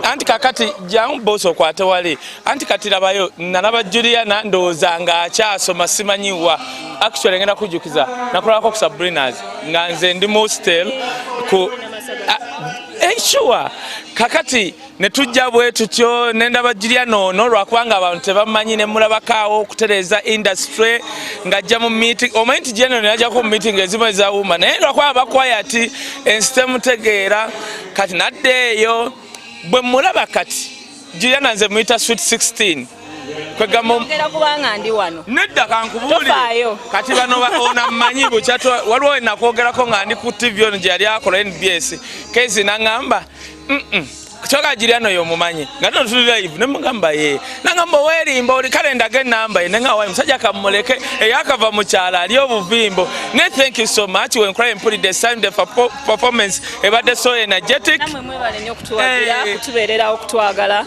anti kakati jamu boso kwate wali anti katirabayo nalaba Juliana ndoza nga akyasoma simanyiwa actually ngenda kujukiza nakolako ku Sabrina's nga nze ndi hostel ku sure kakati netujja bwe tutyo nendaba Juliana ono lwakubanga abantu tebamanyi ne mulabakaawo okutereza industry ngajja mu meeting omanyi Juliana yajja ku meeting ezimu ezawuma naye lwakuba bakwayati ensitemu tegeera kati naddeeyo bwe mulaba kati Juliana nze muyita sweet 16 kwegera kubanga ndi wano nedda kankubulire kati bano ona mmanyi bukyatu waliwo nakwogerako nga ndi ku TV ono gye yali akola NBS kezi nangamba Choka Juliana yo mumanyi ngano tuli live ne mugamba ye nangamba werimba oli kalenda ge namba ye nga wa musajja kamuleke yakava mu kyala ali obuvimbo ne thank you so much when crying put the sign the performance ebadde so energetic namwe mwebale nnyo kutuwagira kutubeerera okutwagala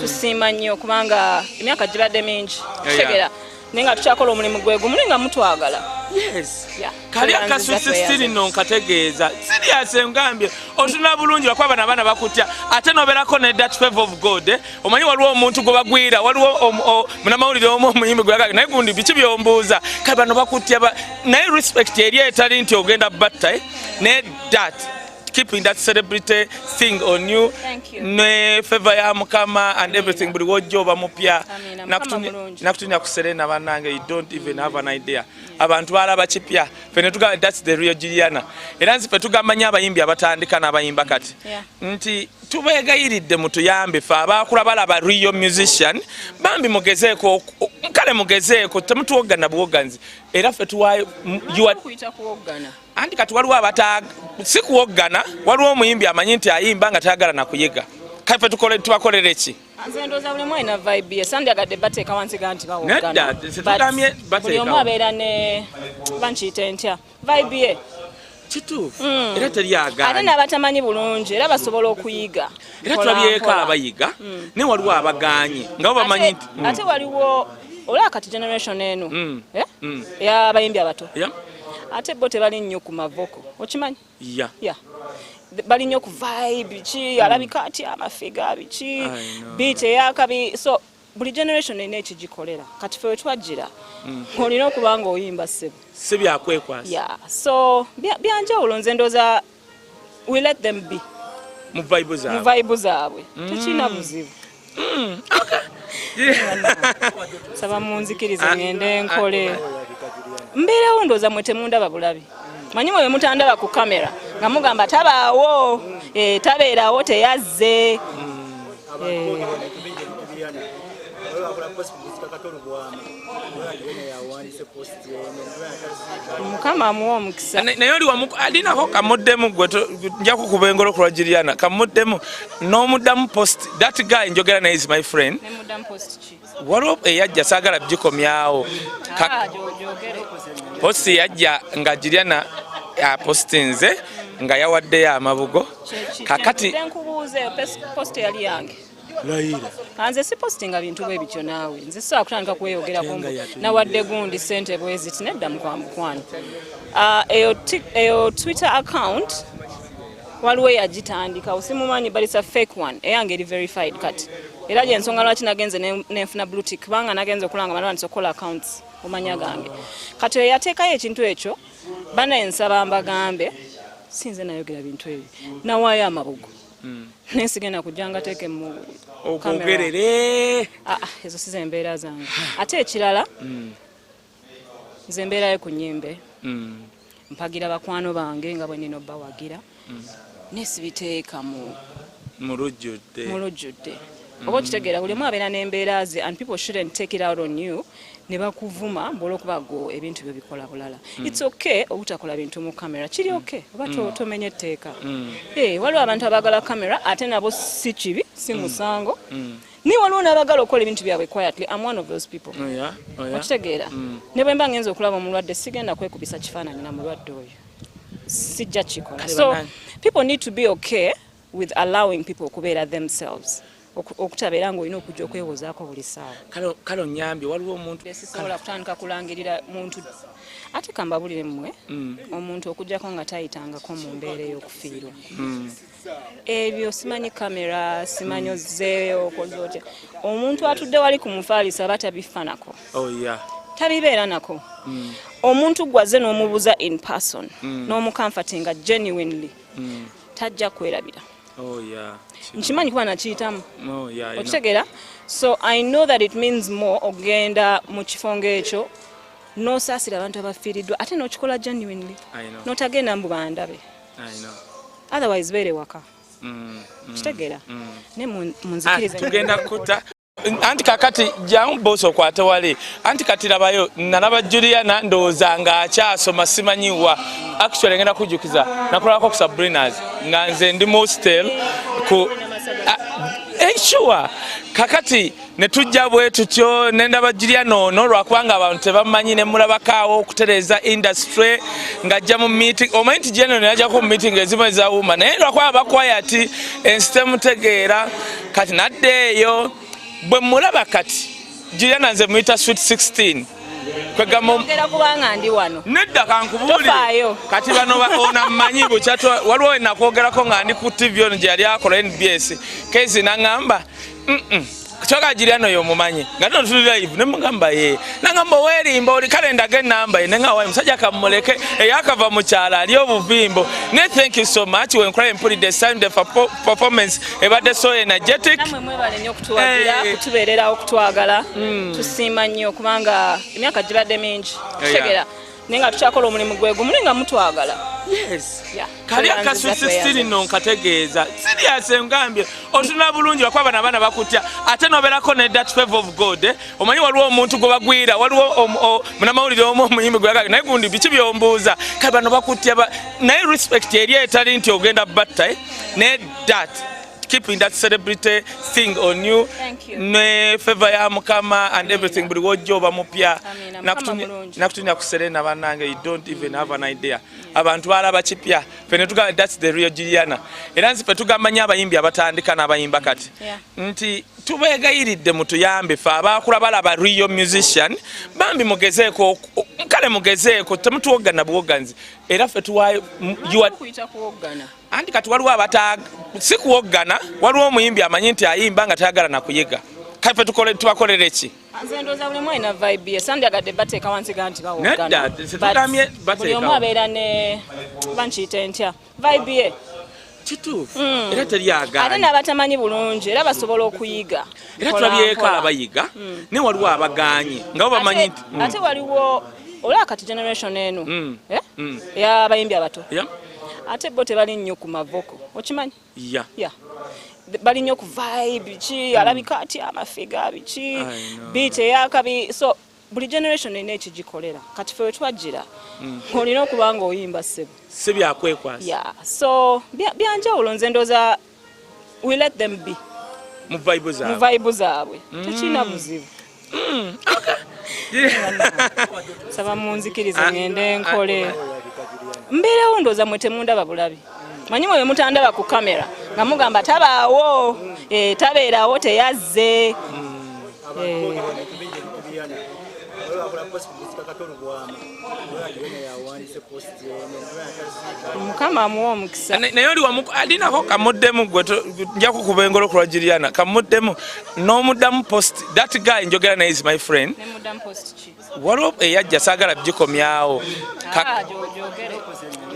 tusiima nnyo kubanga emyaka gibadde mingi tegera nenga tukyakola omulimu gwegu mulinga mutwagala yes kali akasusi 16 no nkategeeza serious ngambye otuna bulungi bakwaba nabana bakutya ate noberako ne that favor of God omanyi waliwo omuntu gwe bagwira waliwo munamawulire omuyimbi gwe naye gundi biki byombuuza kale bano bakutya naye respect eri etali nti ogenda batta ne that keeping that celebrity thing on you ne favor ya mukama and everything buli wojjoba mupya nakutunya kuserena banange you don't even have an idea abantu balaba kipya fene tuga that's the real Juliana era nzipe tugamanya abayimbi abatandika n'abayimba kati nti tubegayiridde mutuyambe fa abakula balaba real musician bambi mugezeeko kale mugezeeko temutuwogana buwoganzi era fe tuwayo you are kuita kuwogana anti kati waliwo abata sikuwogana waliwo omuyimbi amanyi nti ayimba nga tayagala nakuyiga kaife tubakolere ki nze ndoza buli mwe na vibe sandi agadde bateeka wansi ganti bawogana nedda tetugamye bateeka buli omu abeera ne bankiyita ntya vibe ye kituufu era teri agaanye ate n'abatamanyi bulungi era basobola okuyiga era tulabyeko abayiga ne waliwo abagaanye nga bo bamanyi nti ate waliwo olaba kati generation eno y'abayimbi abato ate bo tebali nnyo ku mavoko okimanyi bali nnyo ku vibe ki alabika ati amafiga biki beat eyakabi so buli generation ene ekigikolera kati fe twajira olina okubanga oyimba ssebo si byakwekwasa so byanjawulo nze ndoza we let them be mu vibe zaabwe tekina buzibu saba munzikirize ngende nkole mbeerawo ndoza mwe temundaba bulabi manyi mwe mutandaba ku kamera nga mugamba tabaawo tabeerawo teyazze mukama amuwa omukisa naye oli alinako kamuddemu gwe nja kukuba engolo ku lwa Juliana kamuddemu n'omuddamu post that guy njogera naye is my friend waliwo eyajja saagala bigikomyawo post yajja nga Juliana apostinze nga yawaddeyo amabugo kakati nkubuuze post yali yange Laira anze si postinga bintu bwe bityo naawe nze saa kutandika kweyogerako nawadde gundi sente bweziti nedda mukwano eyo Twitter account waliwo yagitandika osimumanyi but it's a fake one eyange eri verified kati era gyensonga lwaki nagenze nenfuna blue tick kubanga nagenze okulanga malwandisa okukola accounts omanya gange kati eyateekayo ekintu ekyo bana ensaba mbagambe sinze nayogera bintu ebyo nawaayo amabugo nesigenda kujanga teke mu okogerere ezo size embeera zange ate ekirala nze mbeerayo ku nnyimbe mpagira bakwano bange nga bwe nino bawagira nesibiteeka mu lujjudde oba okitegeera buli omu abeera n'embeera ze and people shouldn't take it out on you ne bakuvuma olw'okuba go ebintu byo bikola bulala it's okay obutakola bintu mu kamera kiri okay oba tomenye etteeka waliwo abantu abagala kamera ate nabo si kibi si musango ni waliwo n'abagala okukola ebintu byabwe quietly I'm one of those people okitegeera ne bwe mba ngenza okulaba omulwadde sigenda kwekubisa kifaananyi na mulwadde oyo sijja kikola so people need to be okay with allowing people okubeera themselves okutabeera ng'olina okujja okwewozaako buli ssaawa. Kale onyambye waliwo omuntu sisobola kutandika kulangirira muntu ate kambabulire mmwe omuntu okujjako nga tayitangako mu mbeera ey'okufiirwa ebyo simanyi kamera simanyi ozzeeyo okoze otya omuntu atudde wali ku mufaalisa aba tabifanako tabibeera nako omuntu gwazze n'omubuuza in person n'omukamfatinga genuinely tajja kwerabira nkimanyi kuba nakiyitamu okitegeera so I know that it means more ogenda mu kifo ng'ekyo n'osaasira abantu abafiiriddwa ate n'okikola genuinely n'otagenda mbu bandabe otherwise beere waka kitegeera ne munzikirize tugenda kuta anti kakati jangu boso kwate wali anti kati labayo nalaba Juliana ndowooza nga akyasoma simanyiwa actually ngenda kujukiza nakolako ku Sabrinas nga nze ndi hostel ku sure kakati netujja bwe tutyo nendaba Juliana ono lwakubanga abantu tebamanyi ne mulabakaawo okutereza industry ngajja mu meeting omanyi nti Juliana najja ku meeting ezimu eza woman naye lwakuba bakwayati ensitemu tegeera kati naddeeyo bwe mulaba kati Juliana nze muyita sweet 16 kwegera kubanga ndi wano nedda kankubuli kati bano ona mmanyi bukyatwa waliwo nakwogerako nga ndi ku TV ono gye yali akola NBS kezi nangamba Choka Juliana yo mumanyi ngano tuli live nemugamba ye nangamba werimba oli kalenda ge namba ye nga wayi musajja kamuleke yakava mu kyala ali obuvimbo ne thank you so much when cry and put the sound the performance ebadde so energetic namwe mwebale nnyo kutuwagira kutubeerera okutwagala tusiima nnyo kubanga emyaka gibadde mingi tegera nenga tukyakola omulimu gwegu mulinga mutwagala yes kali akasusi stili nonkategeeza serious ngambye otuna bulungi bakwaba nabana bakutya ate noberako ne that favor of God omanyi waliwo omuntu gwe bagwira waliwo munamawulire omuyimbi gwe naye gundi biki byombuuza kale bano bakutya naye respect eri etali nti ogenda batta ne that keeping that celebrity thing on you ne favor ya mukama and everything buli wojjoba mupya nakutunya kuserena banange you don't even have an idea abantu balaba kipya fene tuga that's the real Juliana era nzipe tugambanya abayimbi abatandika n'abayimba kati nti tubegayiridde mutuyambe fa abakula balaba real musician bambi mugezeeko kale mugezeeko temutuwogana buwoganzi era fe tuwayo kuita kuwogana anti kati waliwo abata sikuwogana waliwo omuyimbi amanyi nti ayimba nga tayagala nakuyiga kale fe tubakolera eki nze ndowooza buli mwena vibe ye sandyagadde bateeka wansi ga nti bawogana buli omu abeera ne bankiyite ntya vibe ye kituufu era teryagaanye ate n'abatamanyi bulungi era basobola okuyiga era tulabyeko abayiga ne waliwo abagaanye nga bo bamanyi nti ate waliwo olaba kati generation eno ey'abayimbi abato ate bo tebali nnyo ku mavoko okimanyi bali nnyo ku vibe ki alabika ati amafiga biki beat eyakabi so buli generation ene ekigikolera kati fe wetwajjira olina okuba nga oyimba ssebo si byakwekwasa so byanjawulo nze ndooza we let them be mu vibe zaabwe tekirina buzibu saba munzikirize ngende nkole mbeerawo ndooza mwe temundaba bulabi manyi mwe mutandaba ku kamera nga mugamba tabaawo tabeerawo teyazze mukama amuwa omukisa naye oli alinako kamuddemu gwe nja kukuba engolo ku lwa Juliana kamuddemu n'omuddamu post that guy njogera naye is my friend waliwo eyajja saagala bigikomyawo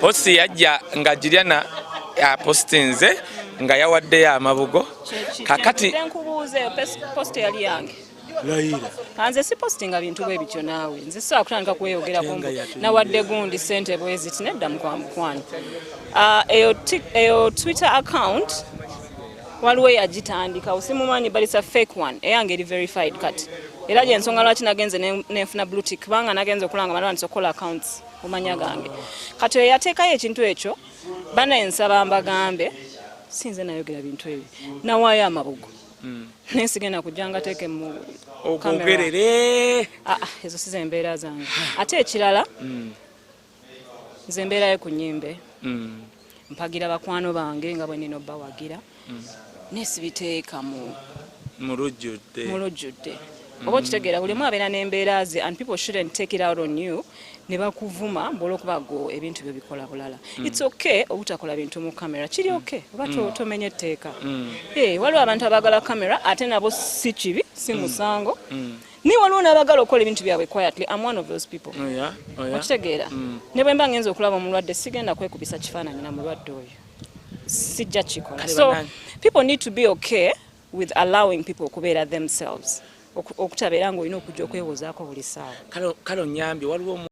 posti yajja nga Juliana apostinze nga yawaddeyo amabugo kakati nkubuuze posti yali yange nze si postinga bintu bwe bityo naawe nze sobola kutandika kweyogerako nawadde gundi ssente bweziti nedda mukwano eyo Twitter account waliwo eyagitandika osimumanyi but it's a fake one eyange eri verified kati era gyensonga lwaki nagenze nenfuna blue tick kubanga nagenze okulanga balwandisa okukola accounts omanya gange kati eyateekayo ekintu ekyo banensaba mbagambe sinze nayogera bintu ebyo nawaayo amabugo nesigenda kujjanga teeke mu ogogerere ezo si zembeera zange ate ekirala nze mbeerayo ku nnyimbe mpagira bakwano bange nga bwe nina obbawagira nesibiteeka mu lujjudde oba okitegeera buli omu abeera n'embeera ze and people shouldn't take it out on you ne bakuvuma olw'okuba go ebintu byo bikola bulala. It's okay obutakola bintu mu kamera kiri okay oba tomenya etteeka. Waliwo abantu abaagala kamera ate nabo si kibi si musango ni waliwo n'abagala okukola ebintu byabwe quietly. I'm one of those people. Okitegeera ne bwe mba ngenza okulaba omulwadde sigenda kwekubisa kifaananyi na mulwadde oyo sijja kikola. So people need to be okay with allowing people okubeera themselves okutabeera ng'olina okujja okwewozaako buli ssaawa. Kale onyambye waliwo